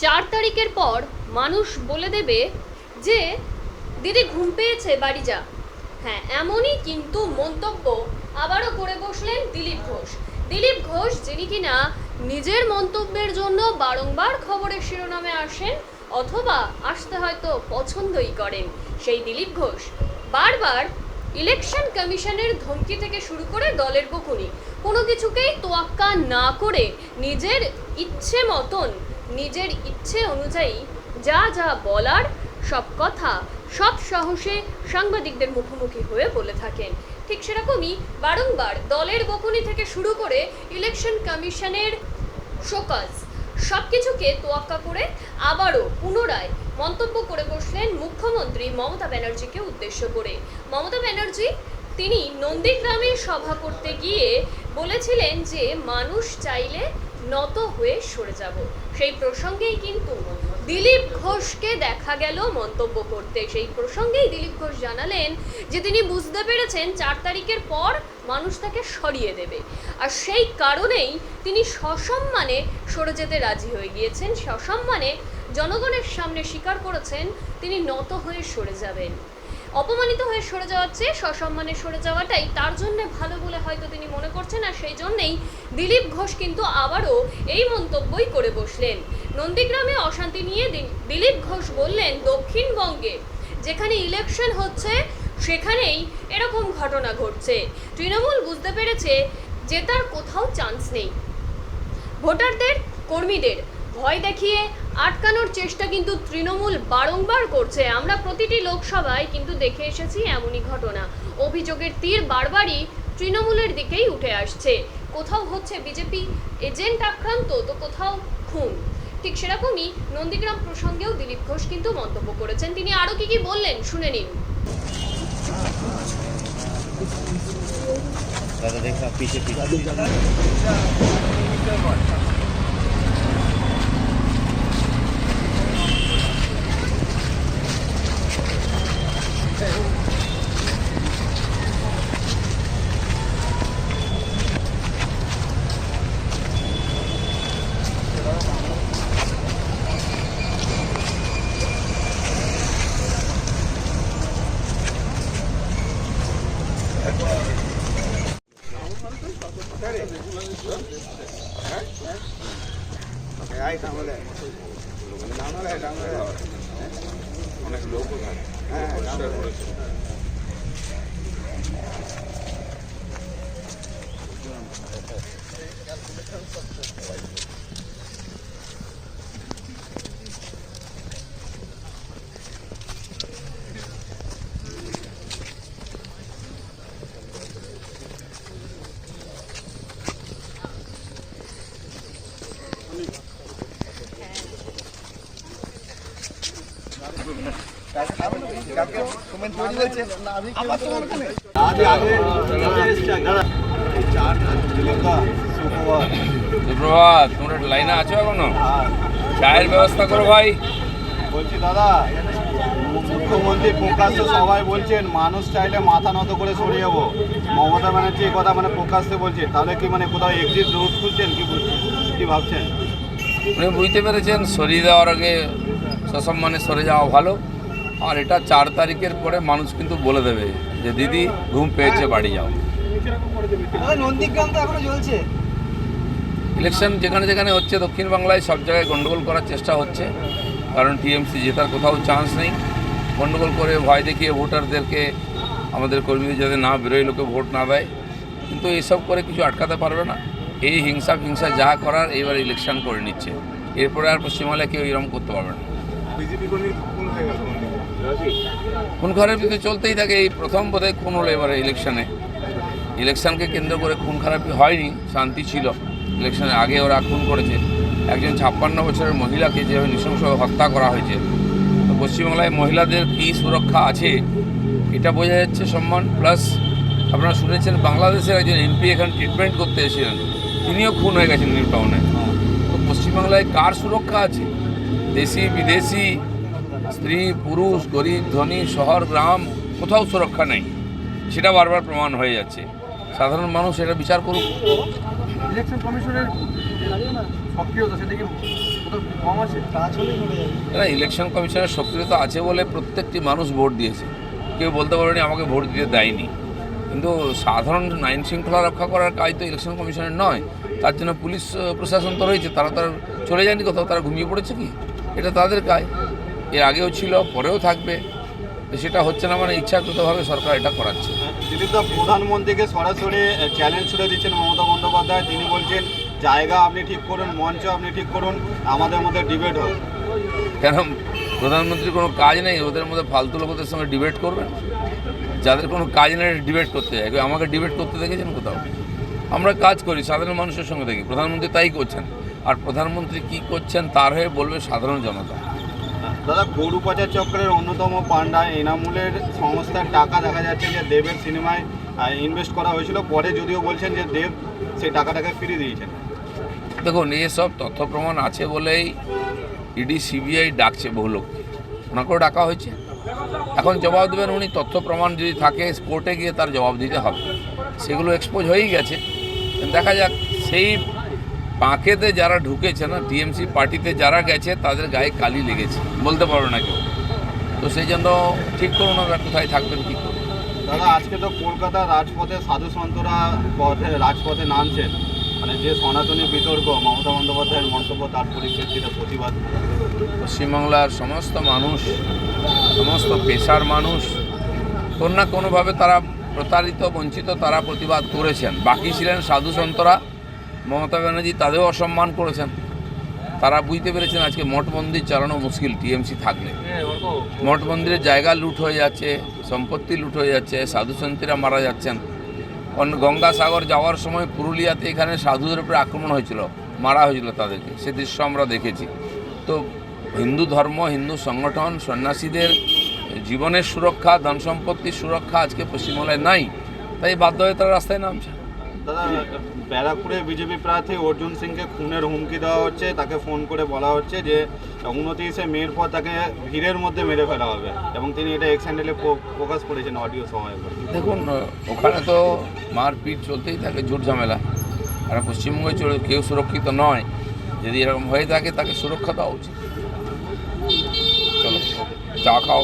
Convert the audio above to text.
4 তারিখের পর মানুষ বলে দেবে যে দিদি ঘুম পেয়েছে বাড়ি যা। হ্যাঁ, এমনই কিন্তু মন্তব্য আবারও করে বসলেন দিলীপ ঘোষ। দিলীপ ঘোষ, যিনি কিনা নিজের মন্তব্যের জন্য বারংবার খবরের শিরোনামে আসেন অথবা আসতে হয়তো পছন্দই করেন, সেই দিলীপ ঘোষ বারবার ইলেকশন কমিশনের ধমকি থেকে শুরু করে দলের বকুনি, কোনো কিছুকেই তোয়াক্কা না করে নিজের ইচ্ছে মতন, নিজের ইচ্ছে অনুযায়ী যা যা বলার সব কথা সব সাহসে সাংবাদিকদের মুখোমুখি হয়ে বলে থাকেন। ঠিক সেরকমই বারংবার দলের বকুনি থেকে শুরু করে ইলেকশন কমিশনের শোকজ সব কিছুকে তোয়াক্কা করে আবারও পুনরায় মন্তব্য করে বসলেন মুখ্যমন্ত্রী মমতা ব্যানার্জিকে উদ্দেশ্য করে। মমতা ব্যানার্জি তিনি নন্দীগ্রামে সভা করতে গিয়ে বলেছিলেন যে মানুষ চাইলে নত হয়ে সরে যাব। সেই প্রসঙ্গেই কিন্তু দিলীপ ঘোষকে দেখা গেল মন্তব্য করতে। সেই প্রসঙ্গেই দিলীপ ঘোষ জানালেন যে তিনি বুঝতে পেরেছেন 4 তারিখের পর মানুষ তাকে সরিয়ে দেবে, আর সেই কারণেই তিনি সসম্মানে সরে যেতে রাজি হয়ে গিয়েছেন। সসম্মানে জনগণের সামনে স্বীকার করেছেন তিনি নত হয়ে সরে যাবেন। অপমানিত হয়ে সরে যাওয়ার চেয়ে সসম্মানে সরে যাওয়াটাই তার জন্য ভালো বলে হয়তো তিনি মনে করছেন, আর সেই জন্যেই দিলীপ ঘোষ কিন্তু আবারও এই মন্তব্যই করে বসলেন। নন্দীগ্রামে অশান্তি নিয়ে দিলীপ ঘোষ বললেন, দক্ষিণবঙ্গে যেখানে ইলেকশন হচ্ছে সেখানেই এরকম ঘটনা ঘটছে। তৃণমূল বুঝতে পেরেছে যে তার কোথাও চান্স নেই। ভোটারদের, কর্মীদের ভয় দেখিয়ে আটকানোর চেষ্টা কিন্তু তৃণমূল বারংবার করছে। আমরা প্রতিটি লোকসভায় কিন্তু দেখে এসেছি এমনই ঘটনা। অভিযোগের তীর বারবারই তৃণমূলের দিকেই উঠে আসছে। কোথাও হচ্ছে বিজেপি এজেন্ট আক্রান্ত, তো কোথাও খুন। ঠিক সেরকমই নন্দীগ্রাম প্রসঙ্গেও দিলীপ ঘোষ কিন্তু মন্তব্য করেছেন। তিনি আরও কি বললেন শুনে নিন। অনেক লোকও থাকে। সুপ্রভাত, তোমরা লাইনে আছো এখনো? চায়ের ব্যবস্থা করো ভাই। বলছি দাদা, মুখ্যমন্ত্রী প্রকাশ্যে সবাই বলছেন মানুষ চাইলে মাথা নত করে সরে যাবো। মমতা ব্যানার্জি এই কথা প্রকাশ্যে বলছেন, তাহলে কি কোথাও এক্সিট রুট খুঁজছেন কি ভাবছেন? উনি বুঝতে পেরেছেন সরিয়ে দেওয়ার আগে সসম্মানে সরে যাওয়া ভালো। আর এটা 4 তারিখের পরে মানুষ কিন্তু বলে দেবে যে দিদি ঘুম পেয়েছে বাড়ি যাও। নন্দীগ্রাম তো এখনো চলছে। ইলেকশন যেখানে যেখানে হচ্ছে দক্ষিণ বাংলায় সব জায়গায় গণ্ডগোল করার চেষ্টা হচ্ছে, কারণ টিএমসি জেতার কোথাও চান্স নেই। গণ্ডগোল করে ভয় দেখিয়ে ভোটারদেরকে, আমাদের কর্মীদের যাতে না বেরোয়, লোকে ভোট না দেয়, কিন্তু এইসব করে কিছু আটকাতে পারবে না। এই হিংসা ফিংসা যা করার এইবার ইলেকশন করে নিচ্ছে, এরপরে আর পশ্চিমবাংলায় কেউ এরকম করতে পারবে না। খুন খারাপ কিন্তু চলতেই থাকে। এই প্রথম বোধহয় খুন হলো এবারে ইলেকশনকে কেন্দ্র করে খুন খারাপি হয়নি, শান্তি ছিল। ইলেকশনের আগে ওরা খুন করেছে। একজন 56 বছরের মহিলাকে যেভাবে নৃশংসভাবে হত্যা করা হয়েছে, তো পশ্চিমবাংলায় মহিলাদের কী সুরক্ষা আছে এটা বোঝা যাচ্ছে। সম্মান প্লাস আপনারা শুনেছেন বাংলাদেশের একজন এমপি এখানে ট্রিটমেন্ট করতে এসেছিলেন, তিনিও খুন হয়ে গেছেন নিউ টাউনে। তো পশ্চিমবাংলায় কার সুরক্ষা আছে? দেশি বিদেশি, স্ত্রী পুরুষ, গরিব ধনী, শহর গ্রাম, কোথাও সুরক্ষা নেই। সেটা বারবার প্রমাণ হয়ে যাচ্ছে। সাধারণ মানুষ এটা বিচার করুক। ইলেকশন কমিশনের সক্রিয়তা সেটা কি কম আছে, কাজ হলে চলে যাবে। না, ইলেকশন কমিশনের সক্রিয়তা আছে বলে প্রত্যেকটি মানুষ ভোট দিয়েছে, কেউ বলতে পারেনি আমাকে ভোট দিতে দেয়নি। কিন্তু সাধারণ আইন শৃঙ্খলা রক্ষা করার কাজ তো ইলেকশন কমিশনের নয়, তার জন্য পুলিশ প্রশাসন তো রয়েছে, তারা তার চলে যায়নি কোথাও, তারা ঘুমিয়ে পড়েছে কি? এটা তাদের কাজ, এর আগেও ছিল, পরেও থাকবে। তো সেটা হচ্ছে না মানে ইচ্ছাকৃতভাবে সরকার এটা করাচ্ছে। দিলীপ দা, প্রধানমন্ত্রীকে সরাসরি চ্যালেঞ্জ ছুড়ে দিচ্ছেন মমতা বন্দ্যোপাধ্যায়। তিনি বলছেন জায়গা আপনি ঠিক করুন, মঞ্চ আপনি ঠিক করুন, আমাদের মধ্যে ডিবেট হোক। কেন প্রধানমন্ত্রীর কোনো কাজ নেই, ওদের মধ্যে ফালতু লোকদের সঙ্গে ডিবেট করবেন? যাদের কোনো কাজ নেই ডিবেট করতে যায়, আমাকে ডিবেট করতে দেখেছেন কোথাও? আমরা কাজ করি সাধারণ মানুষের সঙ্গে দেখি, প্রধানমন্ত্রী তাই করছেন। আর প্রধানমন্ত্রী কী করছেন তার হয়ে বলবে সাধারণ জনতা। দাদা, গরু পাচার চক্রের অন্যতম পান্ডা এনামুলের সংস্থার টাকা দেখা যাচ্ছে যে দেবের সিনেমায় ইনভেস্ট করা হয়েছিল, পরে যদিও বলছেন যে দেব সেই টাকাটাকে ফিরিয়ে দিয়েছেন। দেখুন, এসব তথ্য প্রমাণ আছে বলেই ইডি সিবিআই ডাকছে বহু লোককে, ওনাকেও ডাকা হয়েছে। এখন জবাব দেবেন উনি, তথ্য প্রমাণ যদি থাকে কোর্টে গিয়ে তার জবাব দিতে হবে। সেগুলো এক্সপোজ হয়েই গেছে, দেখা যাক। সেই পাঁকেতে যারা ঢুকেছে না, টিএমসি পার্টিতে যারা গেছে তাদের গায়ে কালি লেগেছে, বলতে পারবে না কেউ। তো সেই জন্য ঠিক করুন ওরা কোথায় থাকবেন, কী করুন। দাদা, আজকে তো কলকাতার রাজপথে সাধু সন্তরা রাজপথে নামছেন, মানে যে সনাতনী বিতর্ক, মমতা বন্দ্যোপাধ্যায়ের মন্তব্য, তার পরিপ্রেক্ষিতে প্রতিবাদ। পশ্চিমবাংলার সমস্ত মানুষ, সমস্ত পেশার মানুষ কোনো না কোনোভাবে তারা প্রতারিত, বঞ্চিত, তারা প্রতিবাদ করেছেন। বাকি ছিলেন সাধু সন্তরা, মমতা ব্যানার্জি তাদেরও অসম্মান করেছেন। তারা বুঝতে পেরেছেন আজকে মঠ মন্দির চালানো মুশকিল টিএমসি থাকলে। মঠ মন্দিরের জায়গা লুট হয়ে যাচ্ছে, সম্পত্তি লুট হয়ে যাচ্ছে, সাধু সন্তীরা মারা যাচ্ছেন। গঙ্গাসাগর যাওয়ার সময় পুরুলিয়াতে এখানে সাধুদের উপরে আক্রমণ হয়েছিল, মারা হয়েছিল তাদেরকে, সে দৃশ্য আমরা দেখেছি। তো হিন্দু ধর্ম, হিন্দু সংগঠন, সন্ন্যাসীদের জীবনের সুরক্ষা, ধন সম্পত্তির সুরক্ষা আজকে পশ্চিমবাংলায় নাই, তাই বাধ্য হয়ে তারা রাস্তায় নামছে। দাদা, ব্যারাকপুরে বিজেপি প্রার্থী অর্জুন সিংকে খুনের হুমকি দেওয়া হচ্ছে, তাকে ফোন করে বলা হচ্ছে যে 29শে মের পর তাকে ভিড়ের মধ্যে মেরে ফেলা হবে, এবং তিনি এটা এক্স হ্যান্ডেলে প্রকাশ করেছেন অডিও সময়। দেখুন, ওখানে তো মারপিট চলতেই থাকে, ঝুট ঝামেলা। আর পশ্চিমবঙ্গে কেউ সুরক্ষিত নয়, যদি এরকম হয়ে থাকে তাকে সুরক্ষা দেওয়া উচিত। চলো চা খাও।